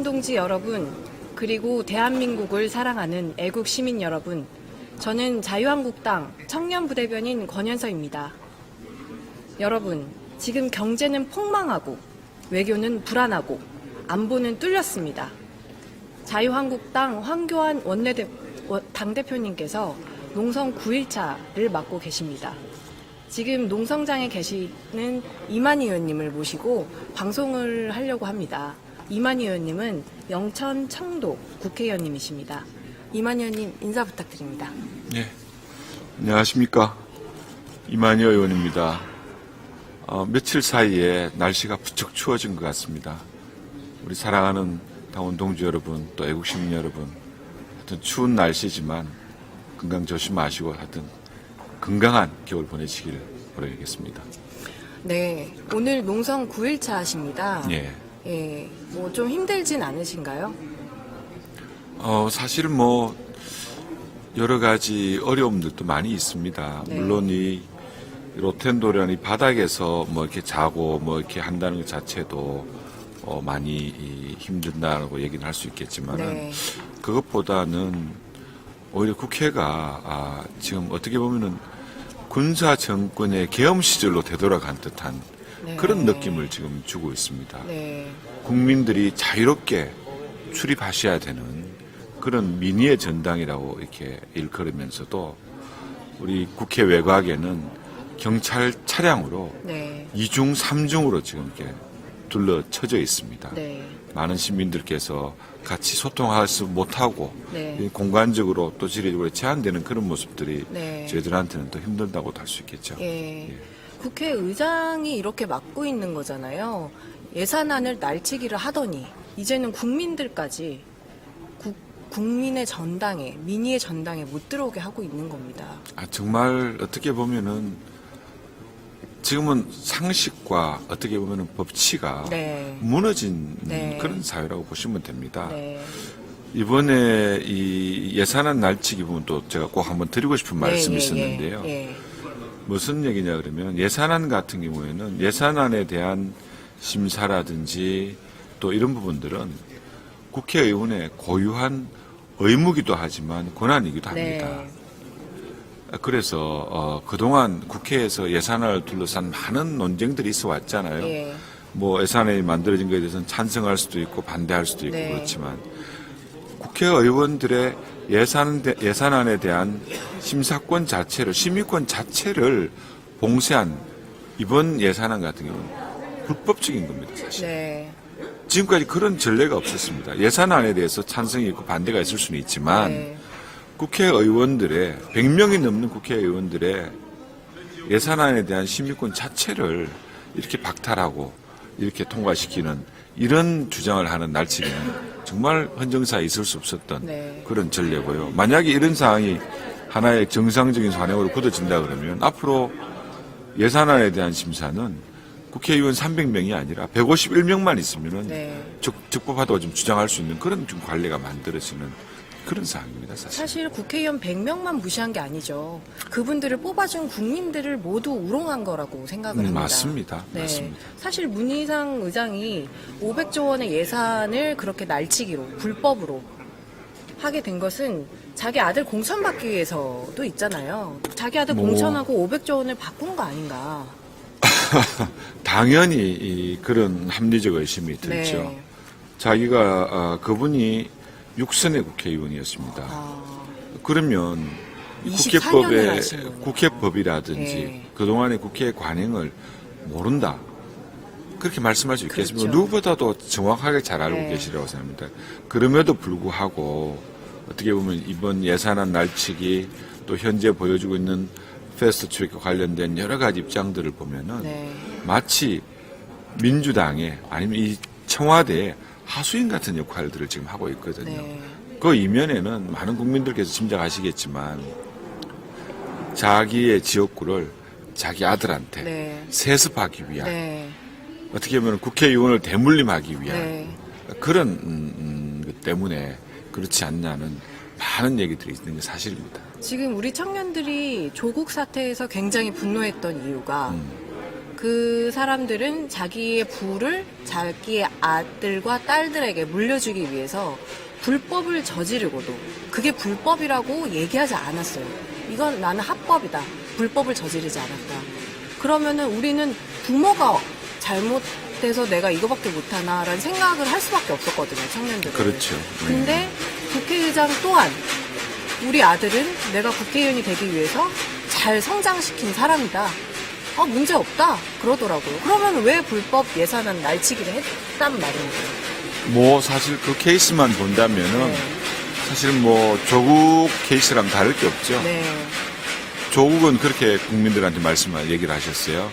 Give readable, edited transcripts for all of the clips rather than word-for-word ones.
당원동지 여러분, 그리고 대한민국을 사랑하는 애국 시민 여러분, 저는 자유한국당 청년부대변인 권현서입니다. 여러분, 지금 경제는 폭망하고 외교는 불안하고 안보는 뚫렸습니다. 자유한국당 황교안 당대표님께서 농성 9일차를 맡고 계십니다. 지금 농성장에 계시는 이만희 의원님을 모시고 방송을 하려고 합니다. 이만희 의원님은 영천 청도 국회의원님이십니다. 이만희 의원님 인사 부탁드립니다. 네, 안녕하십니까. 이만희 의원입니다. 며칠 사이에 날씨가 부쩍 추워진 것 같습니다. 우리 사랑하는 당원 동지 여러분, 또 애국 시민 여러분, 하여튼 추운 날씨지만 건강 조심하시고 하여튼 건강한 겨울 보내시길 바라겠습니다. 네, 오늘 농성 9일차 하십니다. 예. 예, 뭐 좀 힘들진 않으신가요? 사실 여러 가지 어려움들도 많이 있습니다. 네. 물론 이 로텐도련이 바닥에서 이렇게 자고 이렇게 한다는 것 자체도 많이 힘든다고 얘기는 할 수 있겠지만은 네. 그것보다는 오히려 국회가 지금 어떻게 보면은 군사 정권의 계엄 시절로 되돌아간 듯한 네. 그런 느낌을 지금 주고 있습니다. 네. 국민들이 자유롭게 출입하셔야 되는 그런 민의의 전당이라고 이렇게 일컬으면서도 우리 국회 외곽에는 경찰 차량으로 네. 2중, 3중으로 지금 이렇게 둘러쳐져 있습니다. 네. 많은 시민들께서 같이 소통하지 못하고 네. 공간적으로 또 지리적으로 제한되는 그런 모습들이 네. 저희들한테는 더 힘들다고도 할 수 있겠죠. 예. 예. 국회의장이 이렇게 맡고 있는 거잖아요. 예산안을 날치기를 하더니 이제는 국민들까지 국민의 전당에, 민의의 전당에 못 들어오게 하고 있는 겁니다. 정말 어떻게 보면은 지금은 상식과 어떻게 보면은 법치가 네. 무너진 네. 그런 사회라고 보시면 됩니다. 네. 이번에 이 예산안 날치기 부분도 제가 꼭 한번 드리고 싶은 말씀이 있었는데요. 예. 무슨 얘기냐 그러면 예산안 같은 경우에는 예산안에 대한 심사라든지 또 이런 부분들은 국회의원의 고유한 의무기도 하지만 권한이기도 합니다. 네. 그래서 그동안 국회에서 예산안을 둘러싼 많은 논쟁들이 있어 왔잖아요. 예. 예산안이 만들어진 것에 대해서는 찬성할 수도 있고 반대할 수도 있고 네. 그렇지만 국회의원들의 예산안에 대한 심사권 자체를, 심의권 자체를 봉쇄한 이번 예산안 같은 경우는 불법적인 겁니다, 사실. 네. 지금까지 그런 전례가 없었습니다. 예산안에 대해서 찬성이 있고 반대가 있을 수는 있지만 네. 국회의원들의 100명이 넘는 국회의원들의 예산안에 대한 심의권 자체를 이렇게 박탈하고 이렇게 통과시키는 이런 주장을 하는 날치기는 정말 헌정사에 있을 수 없었던 네. 그런 전례고요. 만약에 이런 상황이 하나의 정상적인 관행으로 굳어진다 그러면 앞으로 예산안에 대한 심사는 국회의원 300명이 아니라 151명만 있으면은 네. 적법하다고 좀 주장할 수 있는 그런 좀 관례가 만들어지는 그런 상황입니다, 사실. 사실 국회의원 100명만 무시한 게 아니죠. 그분들을 뽑아준 국민들을 모두 우롱한 거라고 생각을 합니다. 맞습니다. 네. 맞습니다. 사실 문희상 의장이 500조 원의 예산을 그렇게 날치기로 불법으로 하게 된 것은 자기 아들 공천받기 위해서도 있잖아요. 자기 아들 공천하고 500조 원을 바꾼 거 아닌가. 당연히 그런 합리적 의심이 들죠. 네. 자기가 그분이 6선의 국회의원이었습니다. 그러면 24년을 하신 거네요. 국회법이라든지 네. 그동안의 국회의 관행을 모른다. 그렇게 말씀할 수 있겠습니다. 그렇죠. 누구보다도 정확하게 잘 알고 네. 계시라고 생각합니다. 그럼에도 불구하고 어떻게 보면 이번 예산안 날치기 또 현재 보여주고 있는 패스트 트랙과 관련된 여러 가지 입장들을 보면은 네. 마치 민주당에 아니면 이 청와대에 하수인 같은 역할들을 지금 하고 있거든요. 네. 그 이면에는 많은 국민들께서 짐작하시겠지만 자기의 지역구를 자기 아들한테 네. 세습하기 위한 네. 어떻게 보면 국회의원을 대물림하기 위한 네. 그런 것 때문에 그렇지 않냐는 많은 얘기들이 있는 게 사실입니다. 지금 우리 청년들이 조국 사태에서 굉장히 분노했던 이유가 그 사람들은 자기의 부를 자기의 아들과 딸들에게 물려주기 위해서 불법을 저지르고도 그게 불법이라고 얘기하지 않았어요. 이건 나는 합법이다. 불법을 저지르지 않았다. 그러면은 우리는 부모가 잘못돼서 내가 이거밖에 못하나라는 생각을 할 수밖에 없었거든요, 청년들은. 그렇죠. 근데 국회의장 또한 우리 아들은 내가 국회의원이 되기 위해서 잘 성장시킨 사람이다. 문제 없다. 그러더라고요. 그러면 왜 불법 예산안 날치기를 했단 말입니다. 뭐 사실 그 케이스만 본다면은 네. 사실 뭐 조국 케이스랑 다를 게 없죠. 네. 조국은 그렇게 국민들한테 얘기를 하셨어요.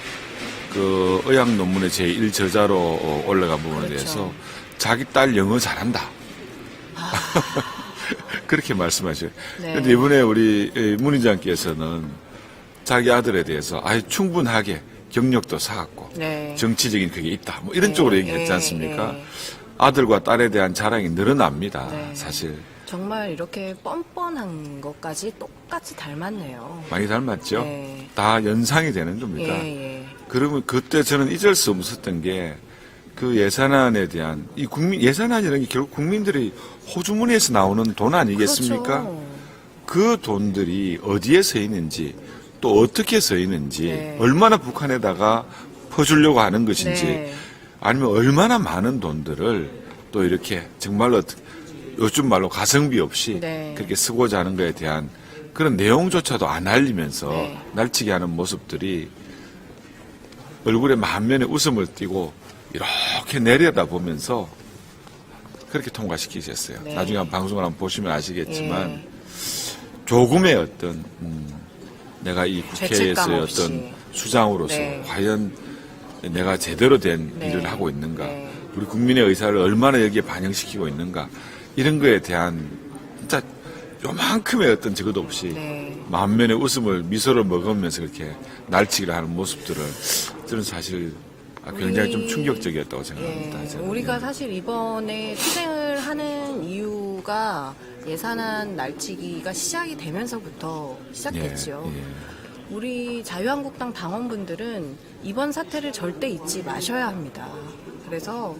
그 의학 논문의 제1저자로 올라간 부분에 그렇죠. 대해서 자기 딸 영어 잘한다. 그렇게 말씀하셔요. 네. 그런데 이번에 우리 문 의장께서는 자기 아들에 대해서 충분하게 경력도 쌓았고 네. 정치적인 그게 있다. 뭐 이런 네, 쪽으로 얘기했지 네, 않습니까? 네. 아들과 딸에 대한 자랑이 늘어납니다. 네. 사실. 정말 이렇게 뻔뻔한 것까지 똑같이 닮았네요. 많이 닮았죠? 네. 다 연상이 되는 겁니다. 예. 그러면 그때 저는 잊을 수 없었던 게 그 예산안에 대한 예산안이라는 게 결국 국민들이 호주머니에서 나오는 돈 아니겠습니까? 그렇죠. 그 돈들이 어디에 서 있는지 또 어떻게 서 있는지 네. 얼마나 북한에다가 퍼주려고 하는 것인지 네. 아니면 얼마나 많은 돈들을 또 이렇게 정말로 요즘 말로 가성비 없이 네. 그렇게 쓰고자 하는 것에 대한 그런 내용조차도 안 알리면서 네. 날치기 하는 모습들이 얼굴에 만면에 웃음을 띠고 이렇게 내려다보면서 그렇게 통과시키셨어요. 네. 나중에 방송을 한번 보시면 아시겠지만 예. 조금의 어떤 내가 이 국회에서의 죄책감 없이. 어떤 수장으로서 네. 과연 내가 제대로 된 네. 일을 하고 있는가, 네. 우리 국민의 의사를 얼마나 여기에 반영시키고 있는가, 이런 거에 대한 진짜 요만큼의 어떤 적어도 없이 네. 만면에 웃음을 미소를 먹으면서 그렇게 날치기를 하는 모습들을 저는 사실 굉장히 좀 충격적이었다고 생각합니다. 예, 저는. 우리가 사실 이번에 투쟁을 하는 이유가 예산안 날치기가 시작이 되면서부터 시작됐죠. 예. 우리 자유한국당 당원분들은 이번 사태를 절대 잊지 마셔야 합니다. 그래서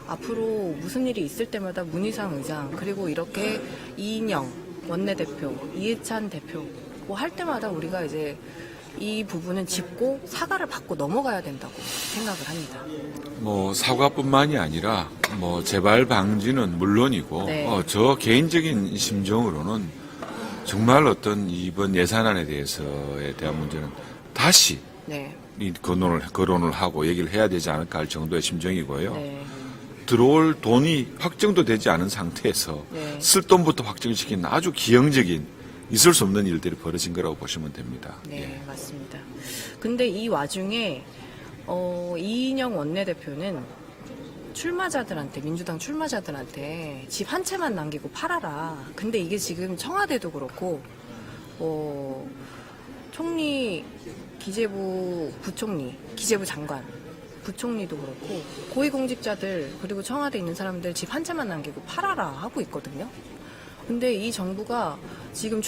앞으로 무슨 일이 있을 때마다 문희상 의장 그리고 이렇게 이인영 원내대표, 이해찬 대표 뭐 할 때마다 우리가 이제 이 부분은 짚고 사과를 받고 넘어가야 된다고 생각을 합니다. 뭐 사과뿐만이 아니라 뭐 재발 방지는 물론이고 네. 저 개인적인 심정으로는 정말 어떤 이번 예산안에 대한 문제는 다시 네. 이 거론을 하고 얘기를 해야 되지 않을까 할 정도의 심정이고요. 네. 들어올 돈이 확정도 되지 않은 상태에서 네. 쓸 돈부터 확정시킨 아주 기형적인 있을 수 없는 일들이 벌어진 거라고 보시면 됩니다. 네, 맞습니다. 근데 이 와중에 이인영 원내대표는 출마자들한테, 민주당 출마자들한테 집 한 채만 남기고 팔아라. 근데 이게 지금 청와대도 그렇고 총리, 기재부 부총리, 기재부 장관, 부총리도 그렇고 고위공직자들 그리고 청와대에 있는 사람들 집 한 채만 남기고 팔아라 하고 있거든요. 근데 이 정부가 지금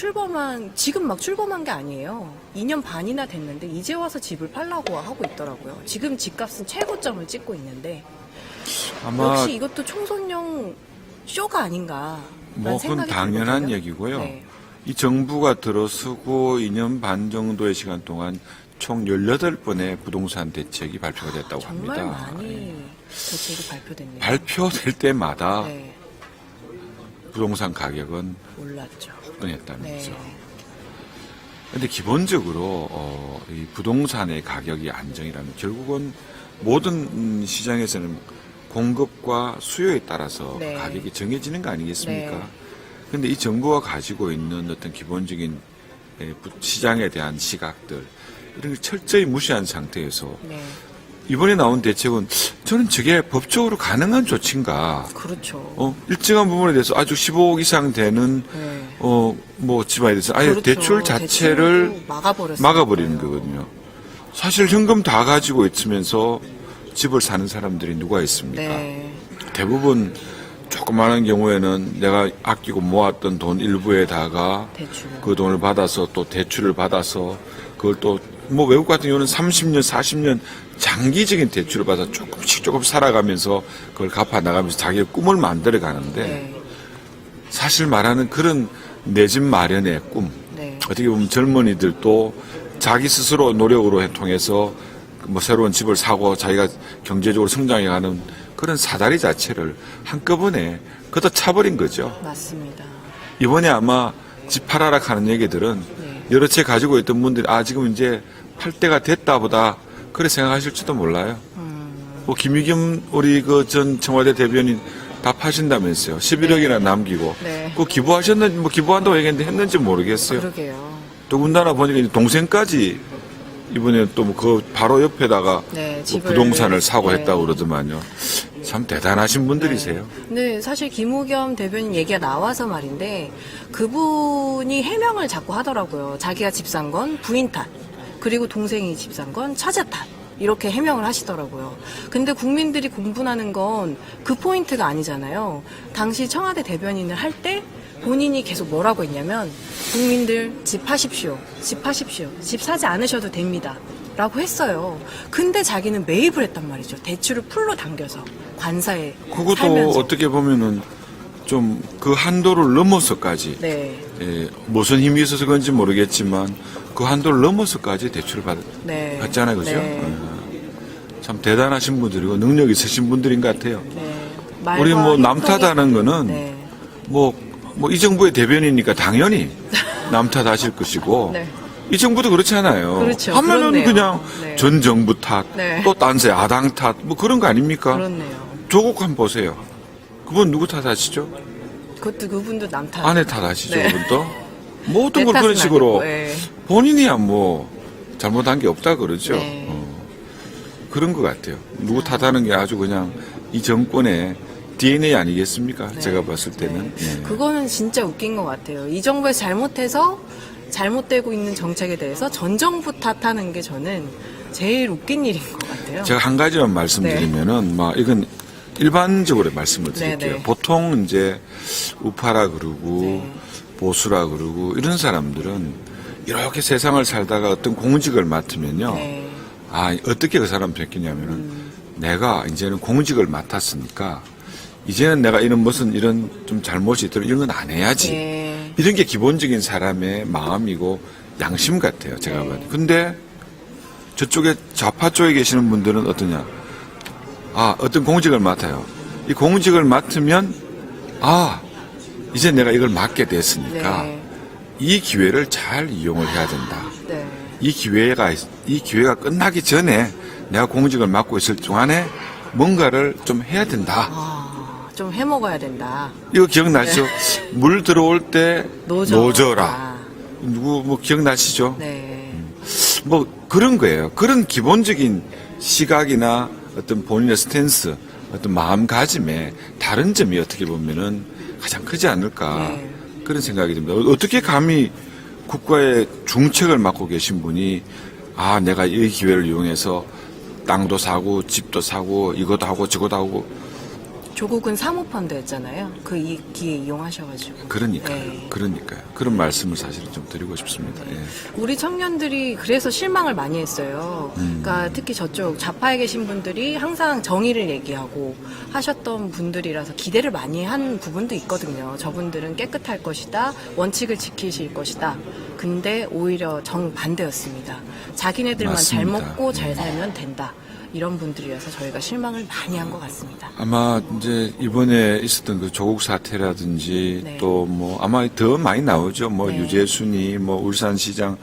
막 출범한 게 아니에요. 2년 반이나 됐는데 이제 와서 집을 팔라고 하고 있더라고요. 지금 집값은 최고점을 찍고 있는데 아마 역시 이것도 총선용 쇼가 아닌가. 뭐 그건 당연한 얘기고요. 네. 이 정부가 들어서고 2년 반 정도의 시간 동안 총 18번의 부동산 대책이 발표가 됐다고 정말 합니다. 많이 대책이 발표됐네요. 발표될 때마다 네, 부동산 가격은 올랐죠. 폭등했다면서. 네. 근데 기본적으로 이 부동산의 가격이 안정이라면 결국은 모든 시장에서는 공급과 수요에 따라서 네. 가격이 정해지는 거 아니겠습니까? 네. 근데 이 정부가 가지고 있는 어떤 기본적인 시장에 대한 시각들 이런 걸 철저히 무시한 상태에서 네, 이번에 나온 대책은 저는 저게 법적으로 가능한 조치인가? 그렇죠. 일정한 부분에 대해서 아주 15억 이상 되는 네. 뭐 집안에 대해서 아예 그렇죠. 대출 자체를 대출도 막아버렸어요. 막아버리는 거거든요. 사실 현금 다 가지고 있으면서 집을 사는 사람들이 누가 있습니까? 네. 대부분 조그마한 경우에는 내가 아끼고 모았던 돈 일부에다가 대출. 그 돈을 받아서 또 대출을 받아서 그걸 또 뭐 외국 같은 경우는 30년, 40년 장기적인 대출을 받아 조금씩 살아가면서 그걸 갚아 나가면서 자기의 꿈을 만들어 가는데 네. 사실 말하는 그런 내 집 마련의 꿈. 네. 어떻게 보면 젊은이들도 자기 스스로 노력으로 통해서 뭐 새로운 집을 사고 자기가 경제적으로 성장해가는 그런 사다리 자체를 한꺼번에 걷어차버린 거죠. 맞습니다. 이번에 아마 집 팔아라 하는 얘기들은 네. 여러 채 가지고 있던 분들이 지금 이제 팔 때가 됐다 보다 그래 생각하실지도 몰라요. 뭐 김의겸 우리 그 전 청와대 대변인 다 파신다면서요. 11억이나 남기고. 네. 그 기부하셨는지 뭐 기부한다고 얘기했는데 했는지 모르겠어요. 그러게요. 더군다나 보니까 이제 동생까지 이번에 또 뭐 그 바로 옆에다가 네, 뭐 집을- 부동산을 사고 네. 했다고 그러더만요. 참 대단하신 분들이세요. 네, 사실 김우겸 대변인 얘기가 나와서 말인데 그분이 해명을 자꾸 하더라고요. 자기가 집 산 건 부인 탓, 그리고 동생이 집 산 건 처자 탓. 이렇게 해명을 하시더라고요. 근데 국민들이 공분하는 건 그 포인트가 아니잖아요. 당시 청와대 대변인을 할 때 본인이 계속 뭐라고 했냐면 국민들 집 파십시오. 집 파십시오. 집 사지 않으셔도 됩니다. 라고 했어요. 근데 자기는 매입을 했단 말이죠. 대출을 풀로 당겨서 관사에 그것도 살면서. 어떻게 보면은 좀 그 한도를 넘어서까지 네. 무슨 힘이 있어서 그런지 모르겠지만 그 한도를 넘어서까지 대출을 네. 받잖아요. 그죠? 네. 참 대단하신 분들이고 능력 있으신 분들인 것 같아요. 네. 우리 말과 뭐 남 행동이- 탓하는 거는 네. 뭐 이 정부의 대변이니까 당연히 남 탓하실 것이고 네. 이 정부도 그렇잖아요. 그렇죠. 하면은 그렇네요. 그냥 네. 전 정부 탓, 네. 또 딴새 아당 탓, 뭐 그런 거 아닙니까? 그렇네요. 조국 한번 보세요. 그분 누구 탓하시죠? 그것도 그분도 남 탓. 아내 탓하시죠, 네. 그분도? 모든 내 걸 그런 탓은 식으로 아니고, 예. 본인이야 뭐 잘못한 게 없다 그러죠. 네. 그런 것 같아요. 누구 탓하는 게 아주 그냥 이 정권의 DNA 아니겠습니까? 네. 제가 봤을 때는. 네. 예. 그거는 진짜 웃긴 것 같아요. 이 정부에서 잘못해서 잘못되고 있는 정책에 대해서 전 정부 탓하는 게 저는 제일 웃긴 일인 것 같아요. 제가 한 가지만 말씀드리면은, 이건 일반적으로 말씀을 드릴게요. 네. 보통 이제 우파라 그러고 네. 보수라 그러고 이런 사람들은 이렇게 세상을 살다가 어떤 공직을 맡으면요. 네. 어떻게 그 사람 느끼냐면은 내가 이제는 공직을 맡았으니까 이제는 내가 이런 무슨 이런 좀 잘못이 있더라도 이런 건 안 해야지. 네. 이런 게 기본적인 사람의 마음이고 양심 같아요. 제가 네. 봐도. 근데 저쪽에 좌파 쪽에 계시는 분들은 어떠냐. 어떤 공직을 맡아요. 이 공직을 맡으면 이제 내가 이걸 맡게 됐으니까 네. 이 기회를 잘 이용을 해야 된다. 네. 이 기회가 끝나기 전에 내가 공직을 맡고 있을 동안에 뭔가를 좀 해야 된다. 좀 해먹어야 된다. 이거 기억나시죠? 물 들어올 때 노져라. 누구 뭐 기억나시죠? 네. 뭐 그런 거예요. 그런 기본적인 시각이나 어떤 본인의 스탠스, 어떤 마음가짐에 다른 점이 어떻게 보면은 가장 크지 않을까 네. 그런 생각이 듭니다. 어떻게 감히 국가의 중책을 맡고 계신 분이 내가 이 기회를 이용해서 땅도 사고 집도 사고 이것도 하고 저것도 하고 조국은 사모펀드였잖아요. 그 기회 이용하셔가지고. 그러니까요. 네. 그런 말씀을 사실은 좀 드리고 싶습니다. 예. 우리 청년들이 그래서 실망을 많이 했어요. 그러니까 특히 저쪽 좌파에 계신 분들이 항상 정의를 얘기하고 하셨던 분들이라서 기대를 많이 한 부분도 있거든요. 저분들은 깨끗할 것이다. 원칙을 지키실 것이다. 근데 오히려 정반대였습니다. 자기네들만 잘 맞습니다. 먹고 잘 살면 된다. 이런 분들이라서 저희가 실망을 많이 한 것 같습니다. 아마 이제 이번에 있었던 그 조국 사태라든지 네. 또 뭐 아마 더 많이 나오죠. 뭐 네. 유재순이 뭐 울산시장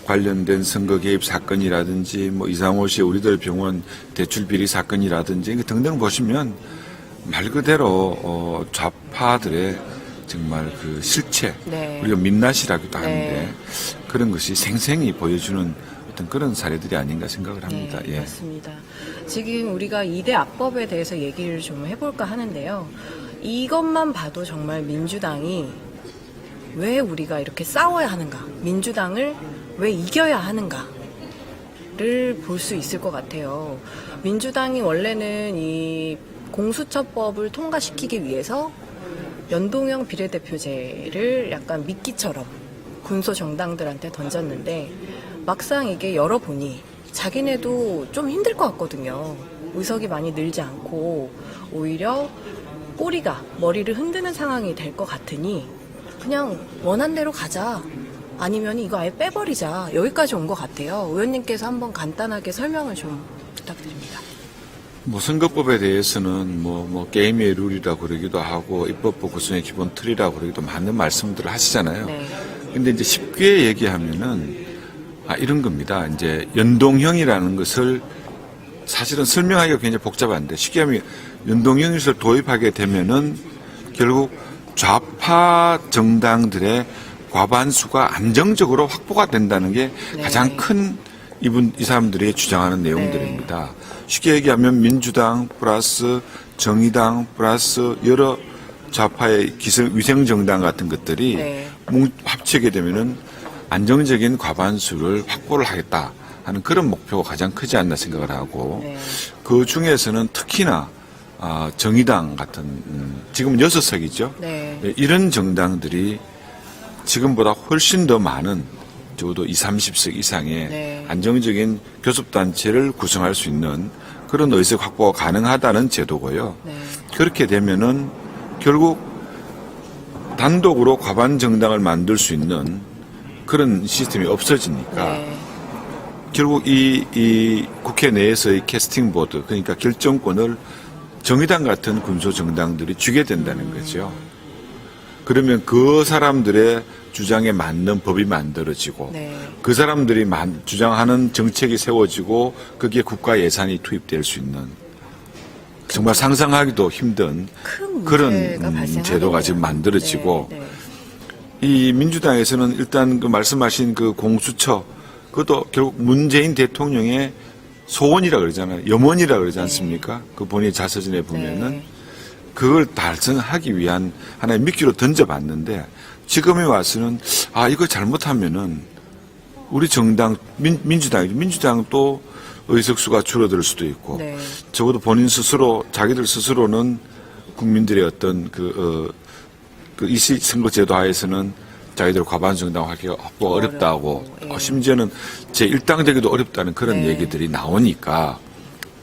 관련된 선거 개입 사건이라든지 뭐 이상호 씨의 우리들 병원 대출 비리 사건이라든지 등등 보시면 말 그대로 좌파들의 정말 그 실체 네. 우리가 민낯이라고도 네. 하는데 그런 것이 생생히 보여주는 어떤 그런 사례들이 아닌가 생각을 합니다. 네, 예. 맞습니다. 지금 우리가 2대 악법에 대해서 얘기를 좀 해볼까 하는데요. 이것만 봐도 정말 민주당이 왜 우리가 이렇게 싸워야 하는가, 민주당을 왜 이겨야 하는가를 볼 수 있을 것 같아요. 민주당이 원래는 이 공수처법을 통과시키기 위해서 연동형 비례대표제를 약간 미끼처럼 군소 정당들한테 던졌는데 막상 이게 열어보니 자기네도 좀 힘들 것 같거든요. 의석이 많이 늘지 않고 오히려 꼬리가 머리를 흔드는 상황이 될 것 같으니 그냥 원한 대로 가자. 아니면 이거 아예 빼버리자. 여기까지 온 것 같아요. 의원님께서 한번 간단하게 설명을 좀 부탁드립니다. 뭐 선거법에 대해서는 뭐 게임의 룰이라고 그러기도 하고 입법부 구성의 기본 틀이라고 그러기도 많은 말씀들을 하시잖아요. 네. 근데 이제 쉽게 얘기하면은 이런 겁니다. 이제 연동형이라는 것을 사실은 설명하기가 굉장히 복잡한데 쉽게 하면 연동형을 도입하게 되면은 결국 좌파 정당들의 과반수가 안정적으로 확보가 된다는 게 네. 가장 큰 이 사람들이 주장하는 내용들입니다. 쉽게 얘기하면 민주당 플러스 정의당 플러스 여러 좌파의 위생정당 같은 것들이 네. 합치게 되면은 안정적인 과반수를 확보를 하겠다 하는 그런 목표가 가장 크지 않나 생각을 하고 네. 그 중에서는 특히나 정의당 같은 지금은 6석이죠. 네. 이런 정당들이 지금보다 훨씬 더 많은 적어도 20, 30석 이상의 네. 안정적인 교섭단체를 구성할 수 있는 그런 의석 확보가 가능하다는 제도고요. 네. 그렇게 되면은 결국 단독으로 과반 정당을 만들 수 있는 그런 시스템이 없어지니까 네. 결국 이 국회 내에서의 캐스팅 보드, 그러니까 결정권을 정의당 같은 군소 정당들이 주게 된다는 거죠. 그러면 그 사람들의 주장에 맞는 법이 만들어지고 네. 그 사람들이 주장하는 정책이 세워지고 거기에 국가 예산이 투입될 수 있는 정말 상상하기도 힘든 큰 그런 문제가 발생하겠네요. 제도가 지금 만들어지고 네. 네. 이 민주당에서는 일단 그 말씀하신 그 공수처 그것도 결국 문재인 대통령의 소원이라 그러잖아요. 염원이라 그러지 않습니까? 그 본인의 자서전에 보면은 네. 그걸 달성하기 위한 하나의 미끼로 던져봤는데 지금에 와서는 이거 잘못하면은 우리 정당 민주당도 의석수가 줄어들 수도 있고 네. 적어도 본인 스스로 자기들 스스로는 국민들의 어떤 이 선거제도 하에서는 자기들 과반수 정당 확보가 어렵다고 예. 심지어는 제1당 되기도 어렵다는 그런 네. 얘기들이 나오니까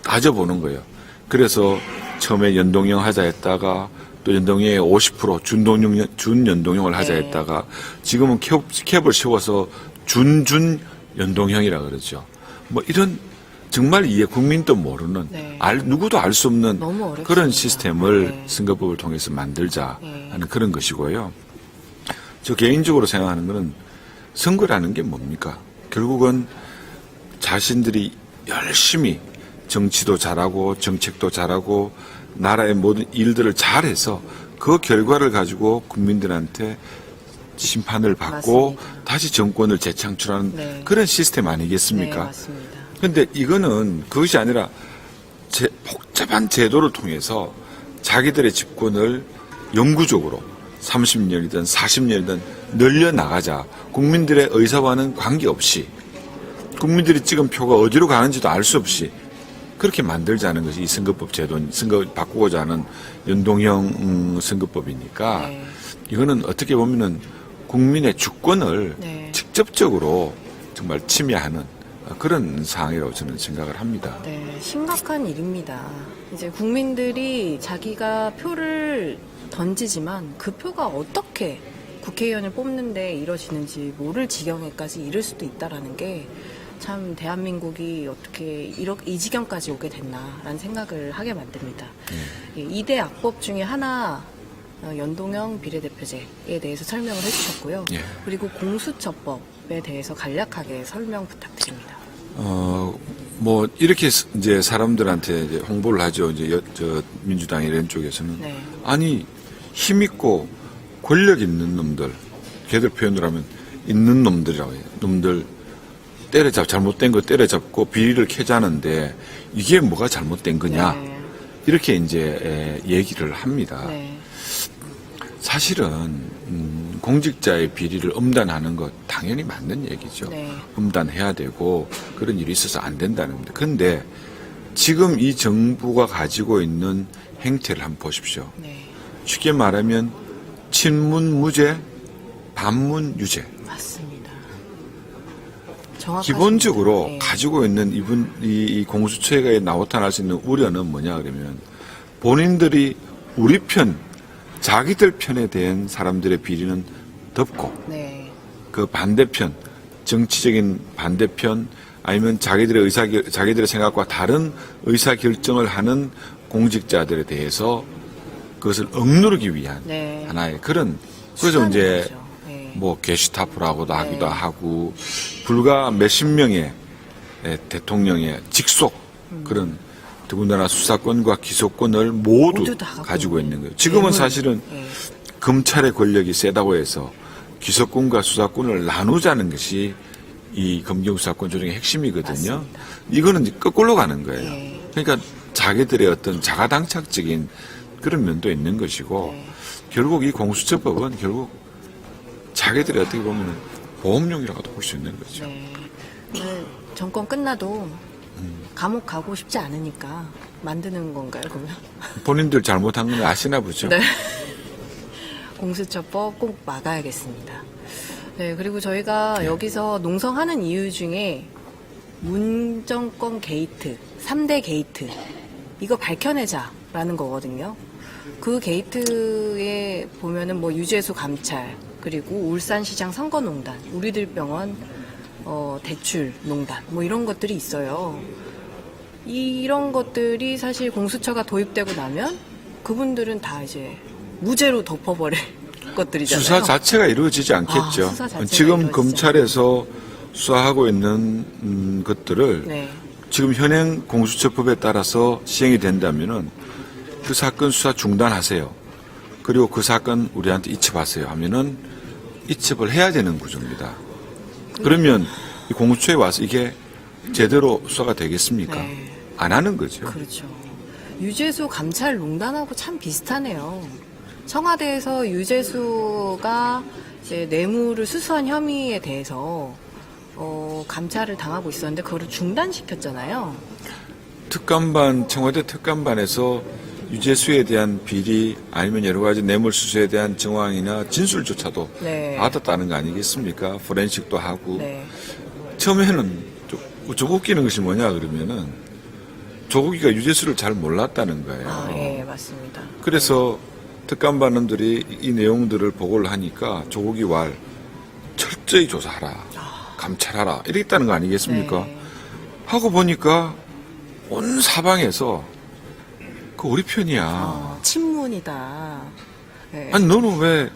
따져보는 거예요. 그래서 처음에 연동형 하자 했다가 또 연동형의 50% 준연동형을 하자 네. 했다가 지금은 캡을 씌워서 준연동형이라 그러죠. 뭐 이런 정말 국민도 모르는 네. 누구도 알 수 없는 너무 어렵습니다. 그런 시스템을 네. 선거법을 통해서 만들자 네. 하는 그런 것이고요. 저 개인적으로 생각하는 것은 선거라는 게 뭡니까? 결국은 자신들이 열심히 정치도 잘하고 정책도 잘하고 나라의 모든 일들을 잘해서 그 결과를 가지고 국민들한테 심판을 받고 맞습니다. 다시 정권을 재창출하는 네. 그런 시스템 네, 아니겠습니까? 맞습니다. 그런데 이거는 그것이 아니라 복잡한 제도를 통해서 자기들의 집권을 영구적으로 30년이든 40년이든 늘려나가자. 국민들의 의사와는 관계없이 국민들이 찍은 표가 어디로 가는지도 알 수 없이 그렇게 만들자는 것이 이 선거법 제도, 선거 바꾸고자 하는 연동형 선거법이니까 네. 이거는 어떻게 보면은 국민의 주권을 네. 직접적으로 정말 침해하는 그런 상황이라고 저는 생각을 합니다. 네, 심각한 일입니다. 이제 국민들이 자기가 표를 던지지만 그 표가 어떻게 국회의원을 뽑는데 이뤄지는지 모를 지경에까지 이를 수도 있다라는 게 참 대한민국이 어떻게 이 지경까지 오게 됐나라는 생각을 하게 만듭니다. 2대 악법 중에 하나 연동형 비례대표제에 대해서 설명을 해주셨고요. 예. 그리고 공수처법에 대해서 간략하게 설명 부탁드립니다. 뭐 이렇게 이제 사람들한테 이제 홍보를 하죠. 이제 민주당 이런 쪽에서는 네. 아니 힘 있고 권력 있는 놈들, 걔들 표현을 하면 있는 놈들이라고 해요. 놈들 잘못된 거 때려잡고 비리를 캐자는데 이게 뭐가 잘못된 거냐 네. 이렇게 이제 얘기를 합니다. 네. 사실은 공직자의 비리를 엄단하는 것 당연히 맞는 얘기죠. 네. 엄단해야 되고 그런 일이 있어서 안 된다는 겁니다. 그런데 지금 이 정부가 가지고 있는 행태를 한번 보십시오. 네. 쉽게 말하면 친문 무죄, 반문 유죄. 맞습니다. 정확하십니다. 기본적으로 네. 가지고 있는 이 공수처에 나타날 수 있는 우려는 뭐냐 그러면 본인들이 우리 편, 자기들 편에 대한 사람들의 비리는 덮고 네. 그 반대편, 정치적인 반대편 아니면 자기들의 생각과 다른 의사결정을 하는 공직자들에 대해서 그것을 억누르기 위한 네. 하나의 그런 그래서 수단인 이제 거죠. 네. 뭐 게슈타프라고도 네. 하기도 하고 불과 몇십 명의 대통령의 직속 그런 더군다나 수사권과 기소권을 모두 다 가지고 있는 거예요. 지금은 뇌물. 사실은 네. 검찰의 권력이 세다고 해서 기소권과 수사권을 나누자는 것이 이 검경수사권 조정의 핵심이거든요. 맞습니다. 이거는 이제 거꾸로 가는 거예요. 네. 그러니까 자기들의 어떤 자가당착적인 그런 면도 있는 것이고 네. 결국 이 공수처법은 결국 자기들이 어떻게 보면 보험용이라고도 볼 수 있는 거죠. 네. 오늘 정권 끝나도 감옥 가고 싶지 않으니까 만드는 건가요, 그러면? 본인들 잘못한 건 아시나 보죠. 네. 공수처법 꼭 막아야겠습니다. 네, 그리고 저희가 여기서 농성하는 이유 중에 문정권 게이트, 3대 게이트, 이거 밝혀내자라는 거거든요. 그 게이트에 보면은 뭐 유재수 감찰, 그리고 울산시장 선거농단, 우리들 병원 대출 농단, 뭐 이런 것들이 있어요. 이런 것들이 사실 공수처가 도입되고 나면 그분들은 다 이제 무죄로 덮어버릴 것들이잖아요. 수사 자체가 이루어지지 않겠죠. 수사 자체가 지금 이루어지지 검찰에서 수사하고 있는 것들을 네. 지금 현행 공수처법에 따라서 시행이 된다면은 그 사건 수사 중단하세요. 그리고 그 사건 우리한테 이첩하세요 하면은 이첩을 해야 되는 구조입니다. 그러면 이 공수처에 와서 이게 제대로 수사가 되겠습니까? 네. 안 하는 거죠. 그렇죠. 유재수 감찰 농단하고 참 비슷하네요. 청와대에서 유재수가 이제 뇌물을 수수한 혐의에 대해서 감찰을 당하고 있었는데 그거를 중단시켰잖아요. 청와대 특감반에서 유재수에 대한 비리 아니면 여러 가지 뇌물수수에 대한 정황이나 진술조차도 네. 받았다는 거 아니겠습니까? 포렌식도 하고. 네. 처음에는 좀 웃기는 것이 뭐냐 그러면은 조국이가 유재수를 잘 몰랐다는 거예요. 아, 예, 맞습니다. 그래서 특감반원들이 이 내용들을 보고를 하니까 조국이 철저히 조사하라, 감찰하라 이랬다는 거 아니겠습니까? 네. 하고 보니까 온 사방에서 그 우리 편이야. 친문이다. 네. 아니 너는 왜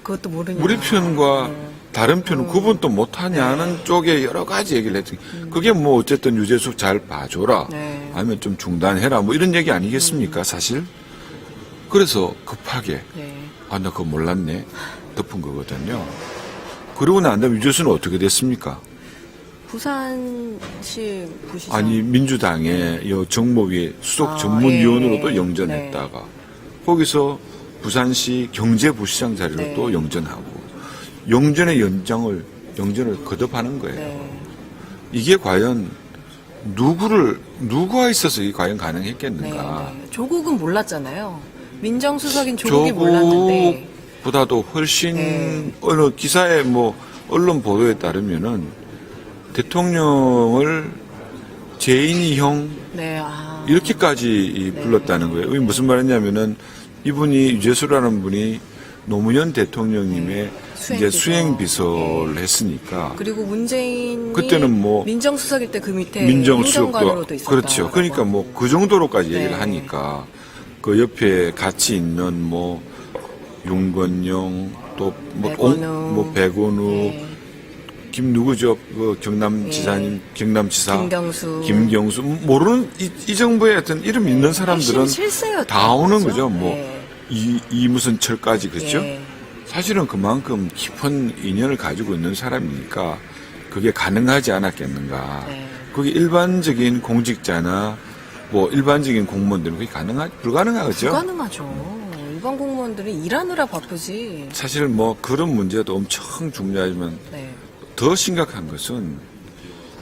그것도 모르냐. 우리 편과 다른 편은 구분도 못하냐는 쪽에 여러 가지 얘기를 했지. 그게 뭐 어쨌든 유재수 잘 봐줘라. 네. 아니면 좀 중단해라. 뭐 이런 얘기 아니겠습니까 사실? 그래서 급하게 네. 아 나 그거 몰랐네 덮은 거거든요. 그러고 난 다음에 유재수는 어떻게 됐습니까? 부산시 부시장. 아니 민주당의 정모위 수석 아, 전문위원으로도 예. 영전했다가 거기서 부산시 경제부시장 자리로 네. 또 영전하고 영전의 영전을 거듭하는 거예요. 네. 이게 과연 누구가 있어서 이게 과연 가능했겠는가? 네. 조국은 몰랐잖아요. 민정수석인 조국이 몰랐는데. 조국보다도 훨씬 네. 어느 기사에 뭐 언론 보도에 따르면은 대통령을 제인이형 네. 이렇게까지 불렀다는 거예요. 이게 무슨 말이냐면은 이분이 유재수라는 분이 노무현 대통령님의 이제 수행비서를 했으니까. 그리고 문재인이 그때는 뭐 민정수석일 때 그 밑에 민정수석도 행정관으로도 있었다. 그렇죠. 그러니까 뭐 그 정도로까지 네. 얘기를 하니까 그 옆에 같이 있는 뭐 윤건영 또 백원우 네. 누구죠? 그 경남지사님, 경남지사 김경수 모르는 이 정부에 하여튼 이름 있는 사람들은 다 오는 거죠. 뭐 이무선 철까지 그렇죠? 네. 사실은 그만큼 깊은 인연을 가지고 있는 사람이니까 그게 가능하지 않았겠는가. 네. 그게 일반적인 공직자나 뭐 일반적인 공무원들은 그게 불가능하죠. 불가능하죠. 일반 공무원들은 일하느라 바쁘지. 사실 뭐 그런 문제도 엄청 중요하지만 네. 더 심각한 것은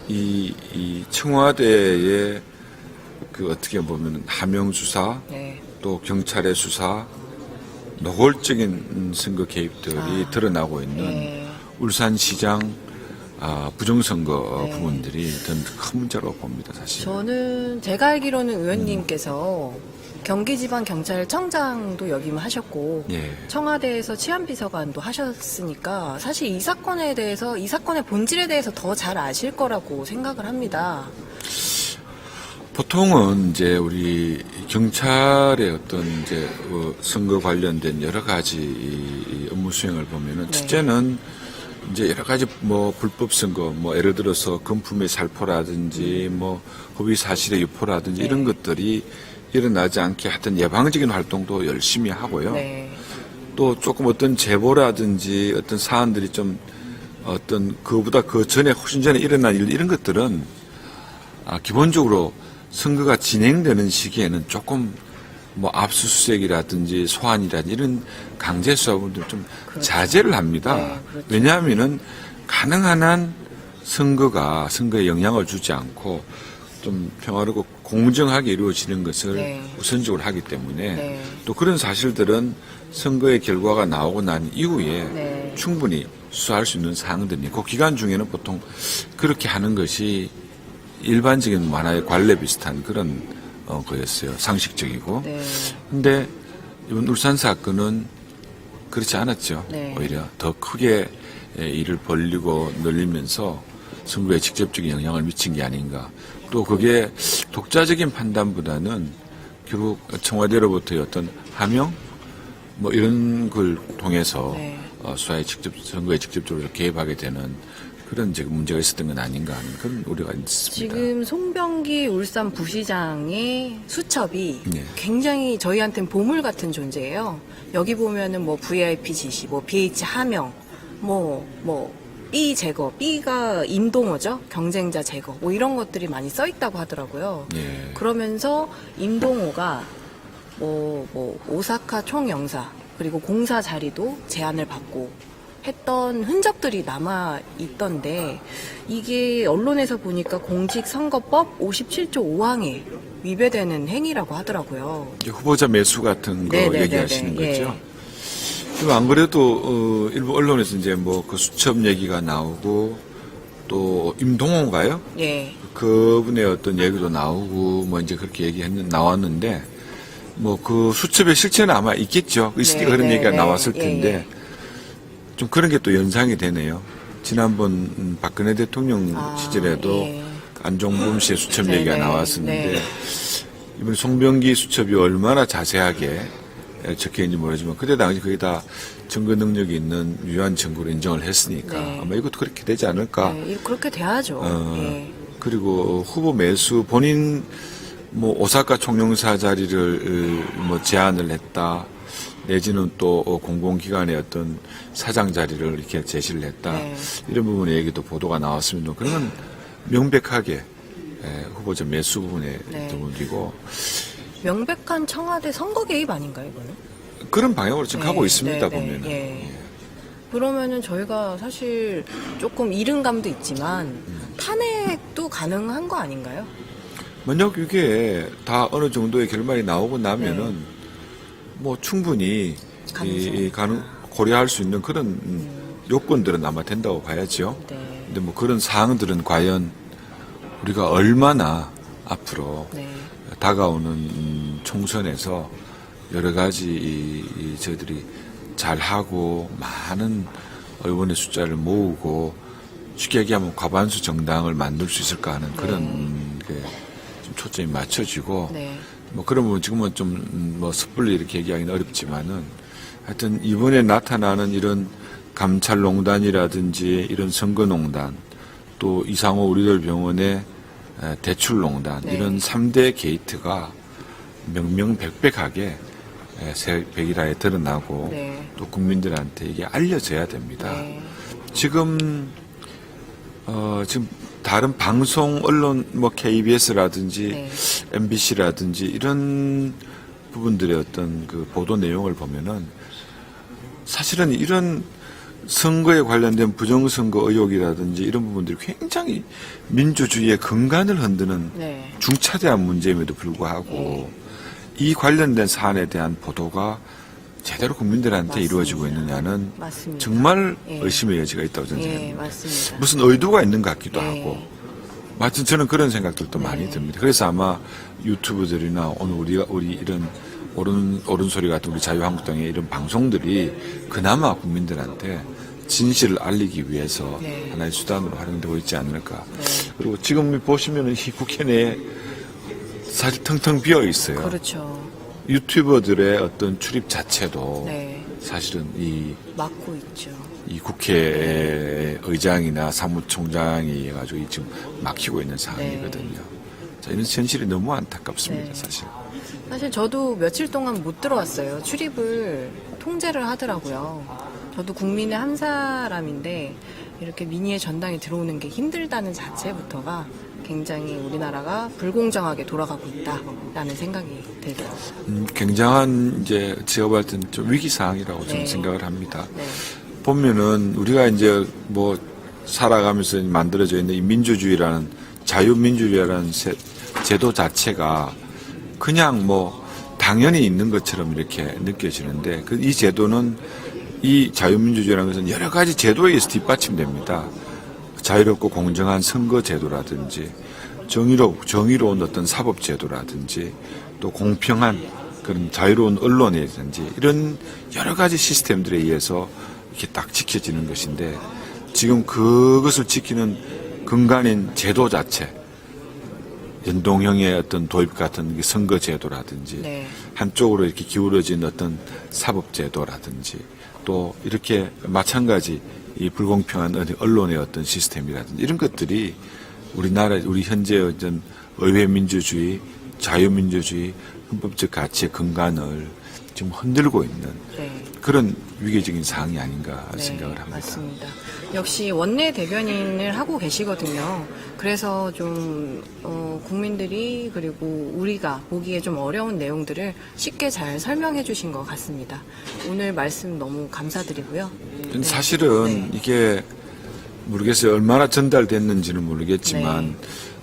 이 청와대의 그 어떻게 보면 하명 수사 네. 또 경찰의 수사 노골적인 선거 개입들이 드러나고 있는 네. 울산시장 부정선거 네. 부분들이 더 큰 문제라고 봅니다, 사실. 저는 제가 알기로는 의원님께서 경기지방경찰청장도 역임하셨고 예. 청와대에서 치안비서관도 하셨으니까 사실 이 사건에 대해서 이 사건의 본질에 대해서 더 잘 아실 거라고 생각을 합니다. 보통은 이제 우리 경찰의 어떤 이제 선거 관련된 여러 가지 이 업무 수행을 보면은 네. 첫째는 이제 여러 가지 뭐 불법 선거, 뭐 예를 들어서 금품의 살포라든지 뭐 허위 사실의 유포라든지 네. 이런 것들이 일어나지 않게 하여튼 예방적인 활동도 열심히 하고요. 네. 또 조금 어떤 제보라든지 어떤 사안들이 좀 어떤 그보다 그 전에 훨씬 전에 일어난 일 이런 것들은 기본적으로 선거가 진행되는 시기에는 조금 뭐 압수수색이라든지 소환이라든지 이런 강제 수사분들 좀 그렇죠. 자제를 합니다. 네, 그렇죠. 왜냐하면은 가능한 한 선거에 영향을 주지 않고 좀 평화롭고 공정하게 이루어지는 것을 네. 우선적으로 하기 때문에 네. 또 그런 사실들은 선거의 결과가 나오고 난 이후에 네. 충분히 수사할 수 있는 사항들이 그 기간 중에는 보통 그렇게 하는 것이 일반적인 만화의 관례 비슷한 그런 거였어요. 상식적이고. 네. 근데 이번 울산 사건은 그렇지 않았죠. 네. 오히려 더 크게 일을 벌리고 늘리면서 선거에 직접적인 영향을 미친 게 아닌가. 또 그게 독자적인 판단보다는 결국 청와대로부터의 어떤 하명 뭐 이런 걸 통해서 네. 선거에 직접적으로 개입하게 되는 그런 이제 문제가 있었던 건 아닌가 하는 그런 우려가 있습니다. 지금 송병기 울산 부시장의 수첩이 네. 굉장히 저희한테는 보물 같은 존재예요. 여기 보면은 뭐 VIP 지시, 뭐 BH 하명, B 제거, B가 임동호죠. 경쟁자 제거, 뭐 이런 것들이 많이 써 있다고 하더라고요. 예. 그러면서 임동호가 오사카 총영사 그리고 공사 자리도 제안을 받고 했던 흔적들이 남아 있던데 이게 언론에서 보니까 공직선거법 57조 5항에 위배되는 행위라고 하더라고요. 이제 후보자 매수 같은 거 네네네네. 얘기하시는 예. 거죠. 지금 안 그래도 일부 언론에서 이제 뭐 그 수첩 얘기가 나오고 또 임동호인가요? 예. 그분의 어떤 얘기도 나오고 뭐 이제 그렇게 나왔는데 뭐 그 수첩의 실체는 아마 있겠죠. 있으니까 그런 얘기가 나왔을 텐데 좀 그런 게 또 연상이 되네요. 지난번 박근혜 대통령 시절에도 예. 안종범 씨의 수첩 네네. 얘기가 나왔었는데 네. 이번 송병기 수첩이 얼마나 자세하게 적혀있는지 모르지만 그때 당시 거의 다 증거 능력이 있는 유효한 증거로 인정을 했으니까 네. 아마 이것도 그렇게 되지 않을까. 네, 그렇게 돼야죠. 예. 그리고 후보 매수 본인 뭐 오사카 총영사 자리를 뭐 제안을 했다. 내지는 또 공공기관의 어떤 사장 자리를 이렇게 제시를 했다. 네. 이런 부분의 얘기도 보도가 나왔으면 그런 건 명백하게 후보자 매수 부분의 네. 부분이고 명백한 청와대 선거 개입 아닌가요, 이거는? 그런 방향으로 지금 네, 가고 있습니다. 네, 보면은. 예. 그러면은 저희가 사실 조금 잃은 감도 있지만 탄핵도 가능한 거 아닌가요? 만약 이게 다 어느 정도의 결말이 나오고 나면은 뭐 충분히 고려할 수 있는 그런 요건들은 아마 된다고 봐야죠. 네. 근데 뭐 그런 사항들은 과연 우리가 얼마나 앞으로 네. 다가오는 총선에서 여러 가지 저희들이 잘하고 많은 의원의 숫자를 모으고 쉽게 얘기하면 과반수 정당을 만들 수 있을까 하는 그런 게 좀 초점이 맞춰지고 네. 뭐 그런 부분 지금은 좀 뭐 섣불리 이렇게 얘기하기는 어렵지만은 하여튼 이번에 나타나는 이런 감찰농단이라든지 이런 선거농단 또 이상호 우리들 병원의 대출농단 네. 이런 3대 게이트가 명명백백하게 새벽일화에 드러나고 네. 또 국민들한테 이게 알려져야 됩니다. 네. 지금 다른 방송 언론 뭐 KBS라든지 네. MBC라든지 이런 부분들의 어떤 그 보도 내용을 보면은 사실은 이런 선거에 관련된 부정선거 의혹이라든지 이런 부분들이 굉장히 민주주의의 근간을 흔드는 네. 중차대한 문제임에도 불구하고 이 관련된 사안에 대한 보도가 제대로 국민들한테 맞습니다. 이루어지고 있느냐는 맞습니다. 정말 예. 의심의 여지가 있다고 저는 예, 생각합니다. 맞습니다. 무슨 의도가 있는 것 같기도 예. 하고. 마침 저는 그런 생각들도 많이 듭니다. 그래서 아마 유튜브들이나 오늘 우리 이런 옳은소리 같은 우리 자유한국당의 이런 방송들이 그나마 국민들한테 진실을 알리기 위해서 네. 하나의 수단으로 활용되고 있지 않을까. 그리고 지금 보시면은 이 국회 내에 사실 텅텅 비어 있어요. 그렇죠. 유튜버들의 어떤 출입 자체도 네. 사실은 막고 있죠. 이 국회 의장이나 사무총장이 해가지고 지금 막히고 있는 상황이거든요. 자, 이런 현실이 너무 안타깝습니다, 네. 사실. 사실 저도 며칠 동안 못 들어왔어요. 출입을 통제를 하더라고요. 저도 국민의 한 사람인데 이렇게 민의의 전당에 들어오는 게 힘들다는 자체부터가 굉장히 우리나라가 불공정하게 돌아가고 있다라는 생각이 들더라고요. 굉장한 이제 제가 볼 때는 좀 위기 상황이라고 저는 네. 생각을 합니다. 네. 보면은 우리가 이제 뭐 살아가면서 만들어져 있는 이 민주주의라는 자유민주주의라는 제도 자체가 그냥 뭐 당연히 있는 것처럼 이렇게 느껴지는데 이 제도는 이 자유민주주의라는 것은 여러 가지 제도에 의해서 뒷받침됩니다. 자유롭고 공정한 선거 제도라든지 정의로운 어떤 사법 제도라든지 또 공평한 그런 자유로운 언론이라든지 이런 여러 가지 시스템들에 의해서 이렇게 딱 지켜지는 것인데 지금 그것을 지키는 근간인 제도 자체 연동형의 어떤 도입 같은 선거 제도라든지 네. 한쪽으로 이렇게 기울어진 어떤 사법 제도라든지 또 이렇게 마찬가지 이 불공평한 언론의 어떤 시스템이라든지 이런 것들이 우리 현재 어떤 의회 민주주의, 자유민주주의, 헌법적 가치의 근간을 지금 흔들고 있는 네. 그런 위기적인 상황이 아닌가 네, 생각을 합니다. 맞습니다. 역시 원내 대변인을 하고 계시거든요. 그래서 좀 국민들이 그리고 우리가 보기에 좀 어려운 내용들을 쉽게 잘 설명해 주신 것 같습니다. 오늘 말씀 너무 감사드리고요. 네. 사실은 네. 이게 모르겠어요. 얼마나 전달됐는지는 모르겠지만 네.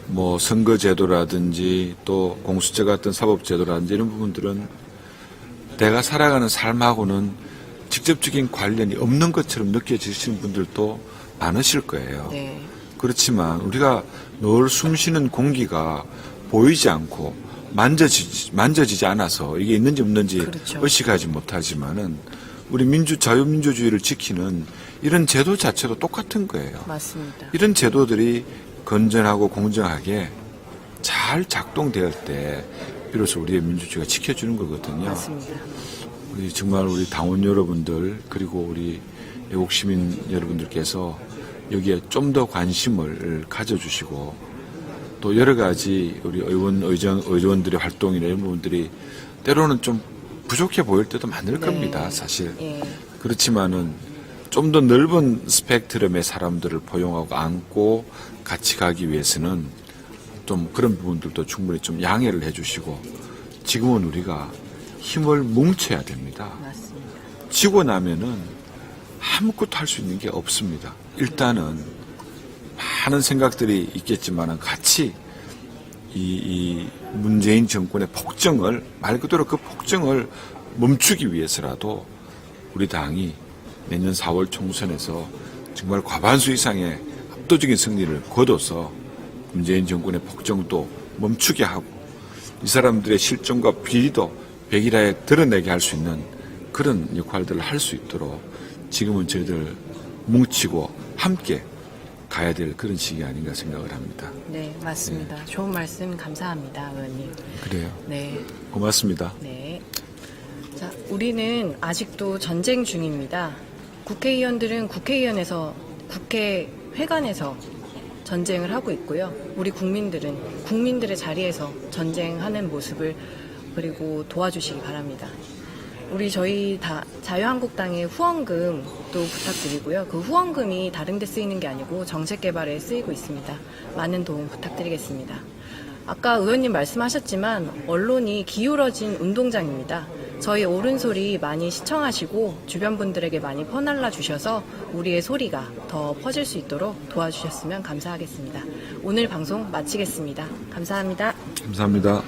뭐 선거제도라든지 또 공수처 같은 사법제도라든지 이런 부분들은 내가 살아가는 삶하고는 직접적인 관련이 없는 것처럼 느껴지시는 분들도 많으실 거예요. 네. 그렇지만 우리가 늘 숨쉬는 공기가 보이지 않고 만져지지 않아서 이게 있는지 없는지 그렇죠. 의식하지 못하지만은 우리 자유민주주의를 지키는 이런 제도 자체도 똑같은 거예요. 맞습니다. 이런 제도들이 건전하고 공정하게 잘 작동될 때 비로소 우리의 민주주의가 지켜주는 거거든요. 맞습니다. 정말 우리 당원 여러분들 그리고 우리 애국 시민 여러분들께서 여기에 좀 더 관심을 가져주시고 또 여러 가지 우리 의원들의 활동이나 이런 부분들이 때로는 좀 부족해 보일 때도 많을 겁니다, 사실. 예. 그렇지만은 좀 더 넓은 스펙트럼의 사람들을 포용하고 안고 같이 가기 위해서는 좀 그런 부분들도 충분히 좀 양해를 해주시고 지금은 우리가 힘을 뭉쳐야 됩니다. 맞습니다. 지고 나면은 아무것도 할 수 있는 게 없습니다. 일단은 많은 생각들이 있겠지만은 같이 이 문재인 정권의 폭정을 말 그대로 그 폭정을 멈추기 위해서라도 우리 당이 내년 4월 총선에서 정말 과반수 이상의 압도적인 승리를 거둬서 문재인 정권의 폭정도 멈추게 하고 이 사람들의 실정과 비리도 백일하에 드러내게 할 수 있는 그런 역할들을 할 수 있도록 지금은 저희들 뭉치고 함께 가야 될 그런 시기 아닌가 생각을 합니다. 네, 맞습니다. 좋은 말씀 감사합니다, 의원님. 그래요. 네. 고맙습니다. 네. 자, 우리는 아직도 전쟁 중입니다. 국회의원들은 국회회관에서 전쟁을 하고 있고요. 우리 국민들은 국민들의 자리에서 전쟁하는 모습을 그리고 도와주시기 바랍니다. 저희 자유한국당의 후원금도 부탁드리고요. 그 후원금이 다른 데 쓰이는 게 아니고 정책 개발에 쓰이고 있습니다. 많은 도움 부탁드리겠습니다. 아까 의원님 말씀하셨지만 언론이 기울어진 운동장입니다. 저희 옳은 소리 많이 시청하시고 주변 분들에게 많이 퍼날라 주셔서 우리의 소리가 더 퍼질 수 있도록 도와주셨으면 감사하겠습니다. 오늘 방송 마치겠습니다. 감사합니다. 감사합니다.